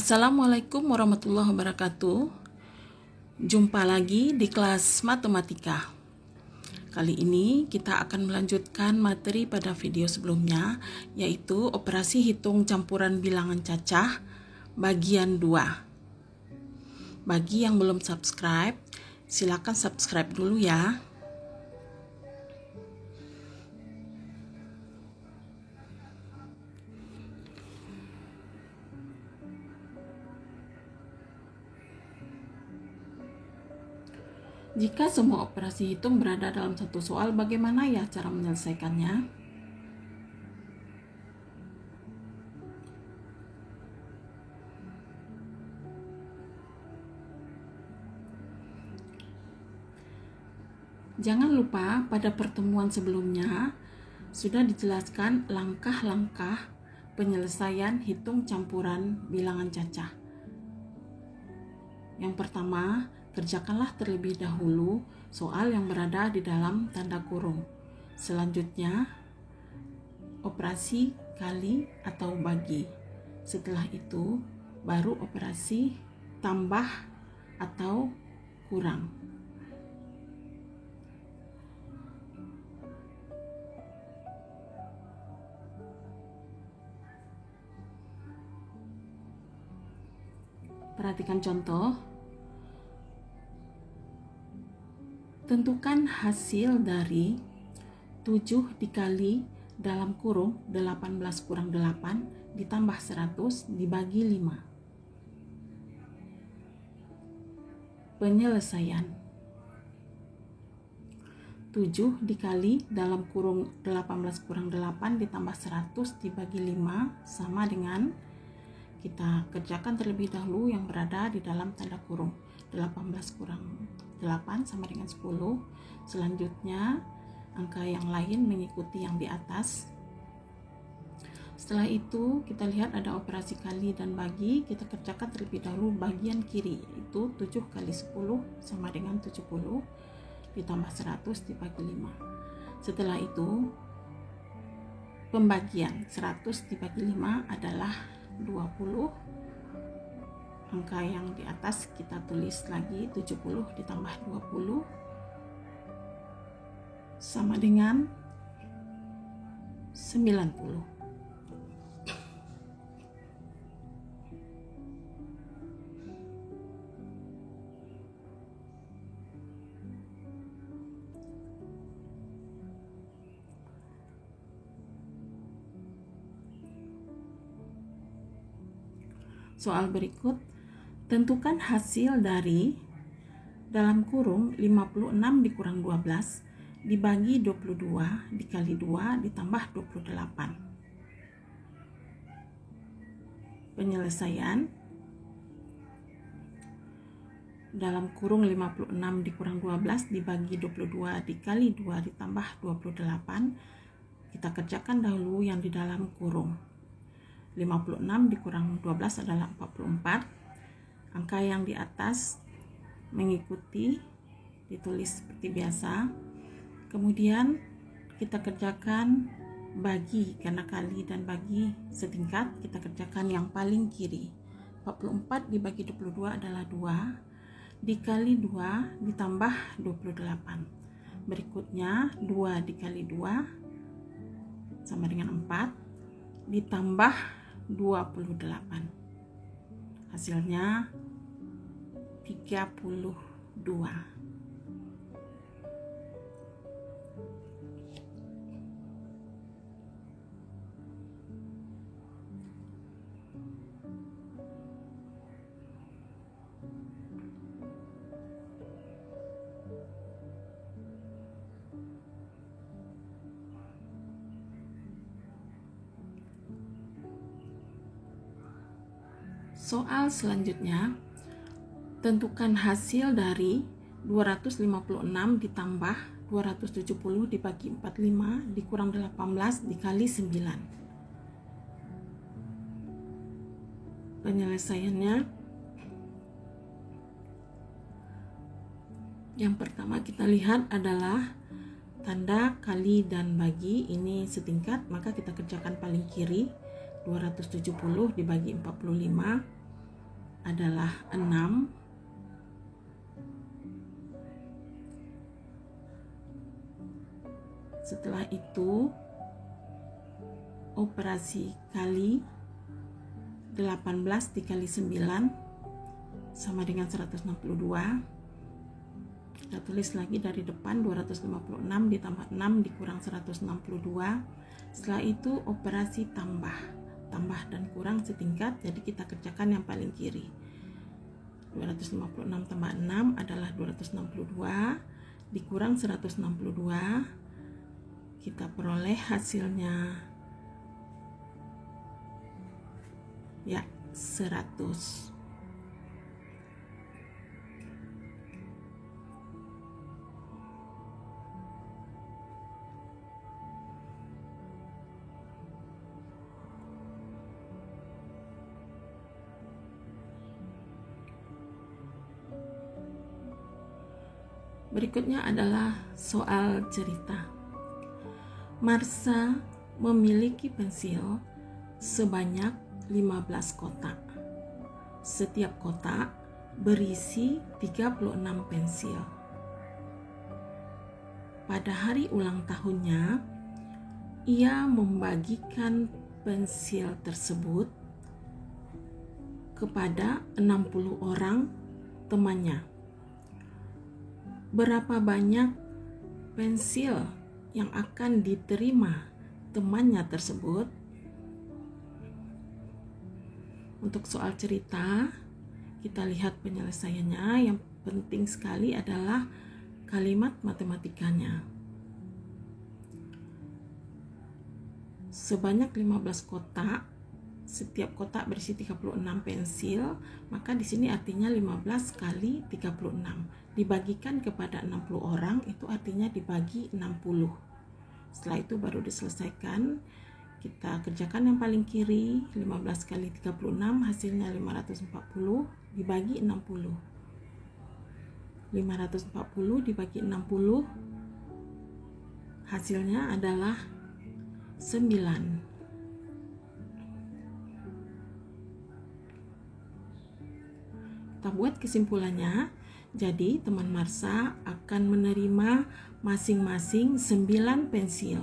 Assalamualaikum warahmatullahi wabarakatuh. Jumpa lagi di kelas matematika. Kali ini kita akan melanjutkan materi pada video sebelumnya, yaitu operasi hitung campuran bilangan cacah bagian 2. Bagi yang belum subscribe, silakan subscribe dulu ya. Jika semua operasi hitung berada dalam satu soal, bagaimana ya cara menyelesaikannya? Jangan lupa pada pertemuan sebelumnya sudah dijelaskan langkah-langkah penyelesaian hitung campuran bilangan cacah. Yang pertama, kerjakanlah terlebih dahulu soal yang berada di dalam tanda kurung. Selanjutnya, operasi kali atau bagi. Setelah itu, baru operasi tambah atau kurang. Perhatikan contoh. Tentukan hasil dari 7 dikali dalam kurung 18 kurang 8 ditambah 100 dibagi 5. Penyelesaian. 7 dikali dalam kurung 18 kurang 8 ditambah 100 dibagi 5 sama dengan, kita kerjakan terlebih dahulu yang berada di dalam tanda kurung. 18 kurang 8 sama dengan 10. Selanjutnya angka yang lain mengikuti yang di atas. Setelah itu kita lihat ada operasi kali dan bagi. Kita kerjakan terlebih dahulu bagian kiri, itu 7 kali 10 sama dengan 70 ditambah 100 dibagi 5. Setelah itu pembagian 100 dibagi 5 adalah 20. Angka yang di atas kita tulis lagi, 70 ditambah 20 sama dengan 90. Soal berikut, tentukan hasil dari dalam kurung 56 dikurang 12 dibagi 22 dikali 2 ditambah 28. Penyelesaian. Dalam kurung 56 dikurang 12 dibagi 22 dikali 2 ditambah 28. Kita kerjakan dahulu yang di dalam kurung. 56 dikurang 12 adalah 44. Angka yang di atas mengikuti, ditulis seperti biasa. Kemudian kita kerjakan bagi, karena kali dan bagi setingkat, kita kerjakan yang paling kiri. 44 dibagi 22 adalah 2 dikali 2 ditambah 28. Berikutnya 2 dikali 2 sama dengan 4 ditambah 28. Hasilnya 32. Soal selanjutnya, tentukan hasil dari 256 ditambah 270 dibagi 45 dikurang 18 dikali 9. Penyelesaiannya, yang pertama kita lihat adalah tanda kali dan bagi, ini setingkat, maka kita kerjakan paling kiri. 270 dibagi 45 adalah 6. Setelah itu operasi kali 18 dikali 9 sama dengan 162. Kita tulis lagi dari depan 256 ditambah 6 dikurang 162. Setelah itu operasi tambah dan kurang setingkat, jadi kita kerjakan yang paling kiri. 256 tambah 6 adalah 262 dikurang 162, kita peroleh hasilnya ya 100. Berikutnya adalah soal cerita. Marsha memiliki pensil sebanyak 15 kotak. Setiap kotak berisi 36 pensil. Pada hari ulang tahunnya, ia membagikan pensil tersebut kepada 60 orang temannya. Berapa banyak pensil yang akan diterima temannya tersebut? Untuk soal cerita, kita lihat penyelesaiannya. Yang penting sekali adalah kalimat matematikanya. Sebanyak 15 kotak, setiap kotak berisi 36 pensil, maka di sini artinya 15 kali 36. Dibagikan kepada 60 orang, itu artinya dibagi 60. Setelah itu baru diselesaikan. Kita kerjakan yang paling kiri, 15 kali 36 hasilnya 540 dibagi 60. 540 dibagi 60 hasilnya adalah 9. Kita buat kesimpulannya. Jadi teman Marsha akan menerima masing-masing 9 pensil.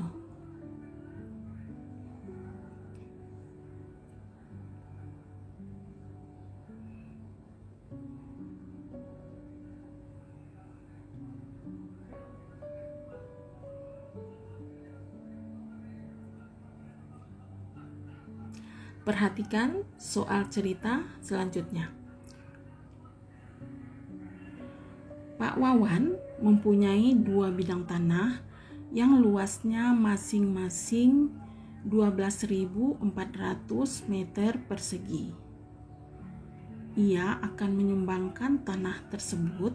Perhatikan soal cerita selanjutnya. Pak Wawan mempunyai 2 bidang tanah yang luasnya masing-masing 12.400 meter persegi. Ia akan menyumbangkan tanah tersebut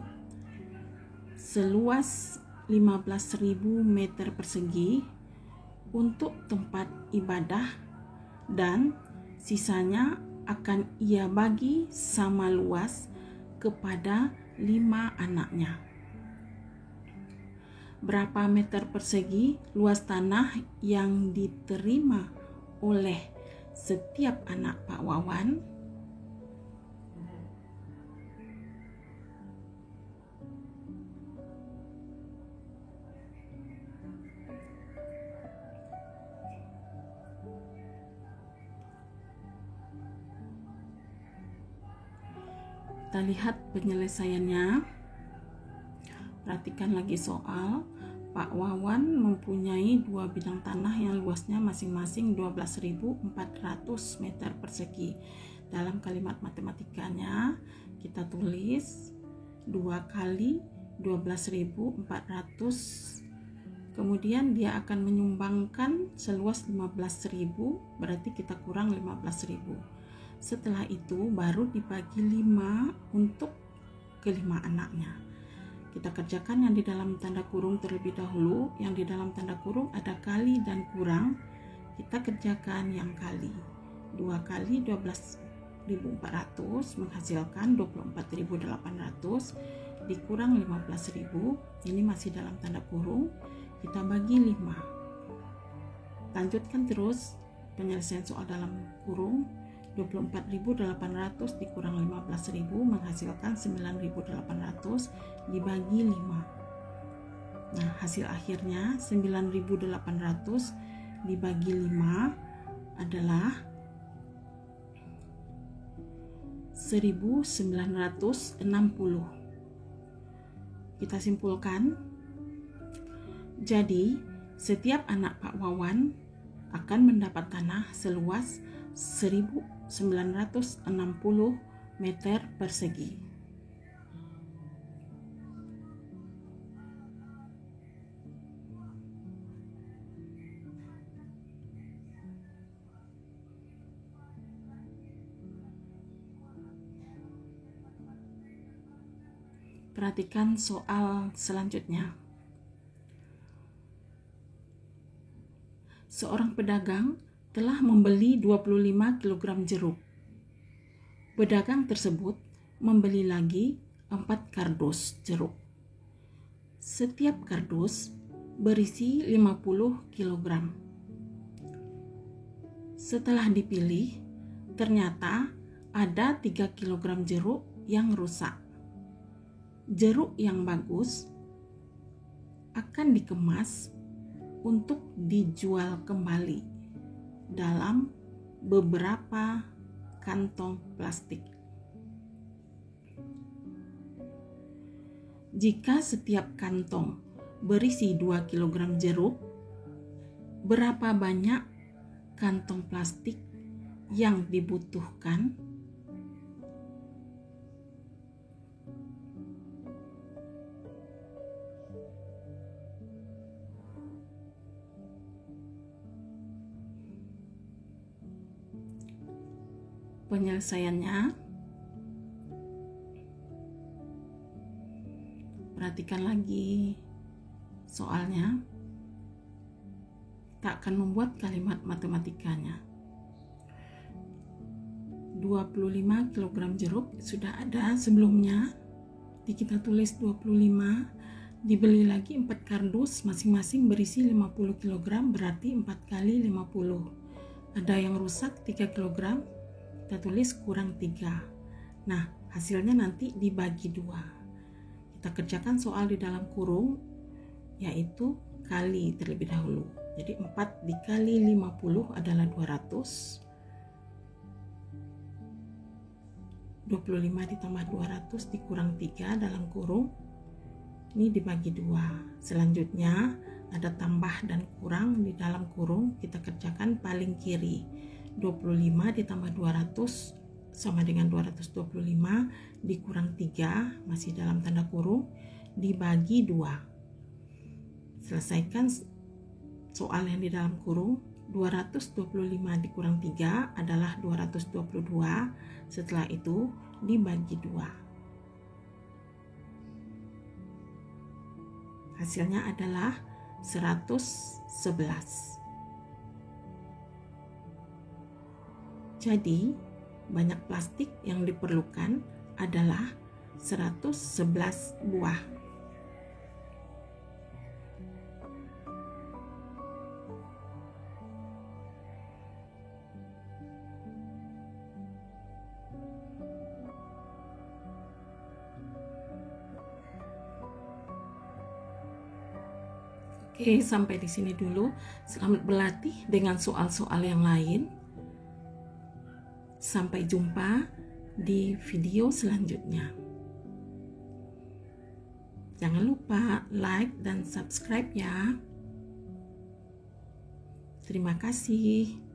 seluas 15.000 meter persegi untuk tempat ibadah, dan sisanya akan ia bagi sama luas kepada 5 anaknya. Berapa meter persegi luas tanah yang diterima oleh setiap anak Pak Wawan? Kita lihat penyelesaiannya. Perhatikan lagi soal. Pak Wawan mempunyai 2 bidang tanah yang luasnya masing-masing 12.400 meter persegi. Dalam kalimat matematikanya kita tulis 2 kali 12.400, kemudian dia akan menyumbangkan seluas 15.000, berarti kita kurang 15.000. Setelah itu baru dibagi 5 untuk kelima anaknya. Kita kerjakan yang di dalam tanda kurung terlebih dahulu. Yang di dalam tanda kurung ada kali dan kurang. Kita kerjakan yang kali. 2 kali 12.400 menghasilkan 24.800 dikurang 15.000. Ini masih dalam tanda kurung. Kita bagi 5. Lanjutkan terus penyelesaian soal dalam kurung. 24.800 dikurang 15.000 menghasilkan 9.800 dibagi 5. Nah, hasil akhirnya 9.800 dibagi 5 adalah 1.960. Kita simpulkan. Jadi, setiap anak Pak Wawan akan mendapat tanah seluas 1.960 meter persegi. Perhatikan soal selanjutnya. Seorang pedagang telah membeli 25 kg jeruk. Pedagang tersebut membeli lagi 4 kardus jeruk. Setiap kardus berisi 50 kg. Setelah dipilih, ternyata ada 3 kg jeruk yang rusak. Jeruk yang bagus akan dikemas untuk dijual kembali dalam beberapa kantong plastik. Jika setiap kantong berisi 2 kg jeruk, berapa banyak kantong plastik yang dibutuhkan? Penyelesaiannya, perhatikan lagi soalnya. Kita akan membuat kalimat matematikanya. 25 kg jeruk sudah ada sebelumnya. Kita tulis 25, dibeli lagi 4 kardus, masing-masing berisi 50 kg, berarti 4 kali 50. Ada yang rusak 3 kg, kita tulis kurang 3. Nah, hasilnya nanti dibagi 2. Kita kerjakan soal di dalam kurung, yaitu kali terlebih dahulu. Jadi 4 dikali 50 adalah 200. 25 ditambah 200 dikurang 3 dalam kurung. Ini dibagi 2. Selanjutnya ada tambah dan kurang di dalam kurung. Kita kerjakan paling kiri. 25 ditambah 200 sama dengan 225 dikurang 3, masih dalam tanda kurung, dibagi 2. Selesaikan soal yang di dalam kurung. 225 dikurang 3 adalah 222. Setelah itu dibagi 2. Hasilnya adalah 111. Jadi, banyak plastik yang diperlukan adalah 111 buah. Oke, sampai di sini dulu. Selamat berlatih dengan soal-soal yang lain. Sampai jumpa di video selanjutnya. Jangan lupa like dan subscribe ya. Terima kasih.